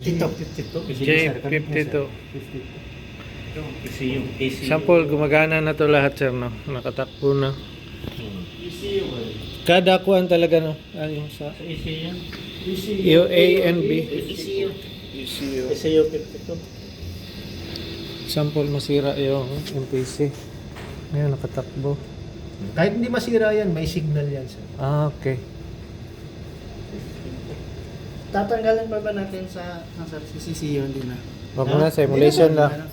Ito. J52. ECU. Sample, gumagana na to lahat, sir, no? Nakatakbo na. ECU. Kada kuan talaga, no? Yung sa ECU. yung A and B. ECU. ECU 52. Sample, masira yung MPC. Ngayon, nakatakbo. Kahit hindi masira yan, may signal yan, sir. Ah, okay. Tatanggalin pa ba natin sa CCU hindi na? Wag mo na, simulation lang.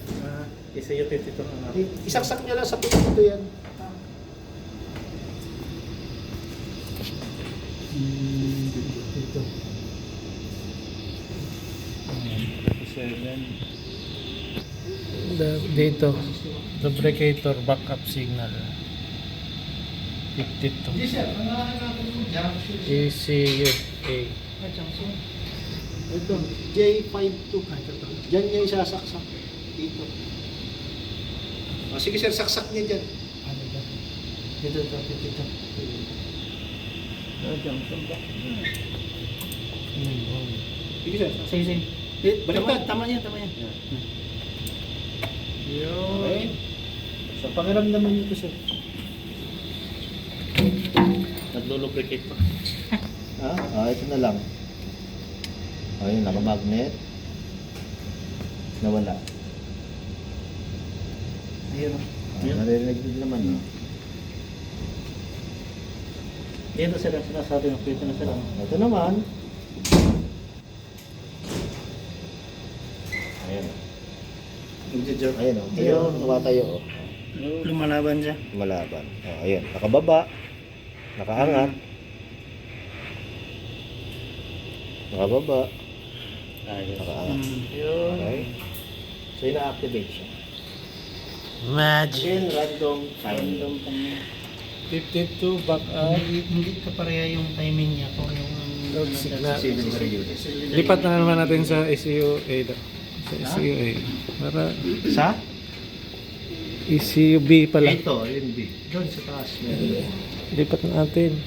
ECU 52 na natin. Isaksak nyo lang sa puto yan. Dito. 7. Dito, lubricator backup signal. 52. Hindi, sir. Pangalakan natin yung junction. ECU A. Junction. Ito, J52. Diyan niya isasaksak. Dito. Sige, sir. Saksak niya dyan. Dito, dito. Junction ba? Sige, sir. Sige. Baliktad. Tama yan. Okay. So, pakiramdaman nyo ito, sir. Naglo-lubricate pa. Ito na lang. Ayun, naka-magnet. Nawala. Ayun. Naririnig din naman, no? Dito sila sinasabi ng pwede na sila. Ito naman. Ayun. Ayun, oh. Ayun, tumatayo, oh. Lumalaban siya. Malaban. Oh, ayun, nakababa. Nakaangat. Nakababa. Nakaangat. Yun. Okay. So, ina-activate siya. Magic. Then, random time. 52 backup. Hindi kapareha yung timing niya kung yung Load signal. Auxiliary unit. Lipat na naman natin sa ECU A. Sa ECU A. Para Sa? ECU B pala. Ito, yun B. Doon sa taas. Lipat na natin.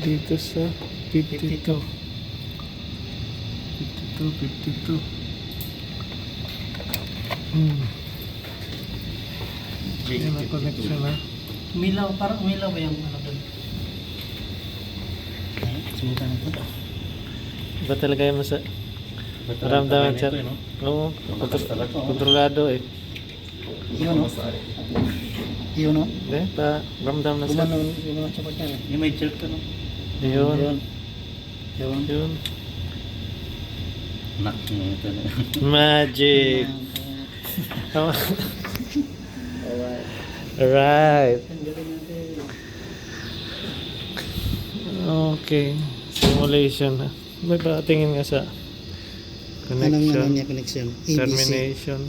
Dito sa 52. 52. Yan ang connection na. Umilaw, parang umilaw ba yung ano doon? Subukan natin. Iba talaga yung masa... Maramdaman siya. Oo, kontrolado eh. Yun o. Yun o. Hindi, pa ramdam na siya. Gumano sa pagka. Yung may jerk ka no? Yun. Yun. Nak, ito na. Magic. Tama. Alright. Okay. Simulation na. May tingin nga sa connection. niya connection? Termination.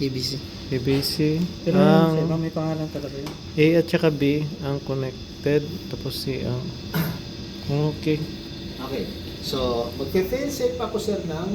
ABC. ABC. Pero sa Ang iba may pangalan talaga yun. A at saka B ang connected. Tapos C ang... Okay. Okay. So, magpe-fail safe ako, sir, ng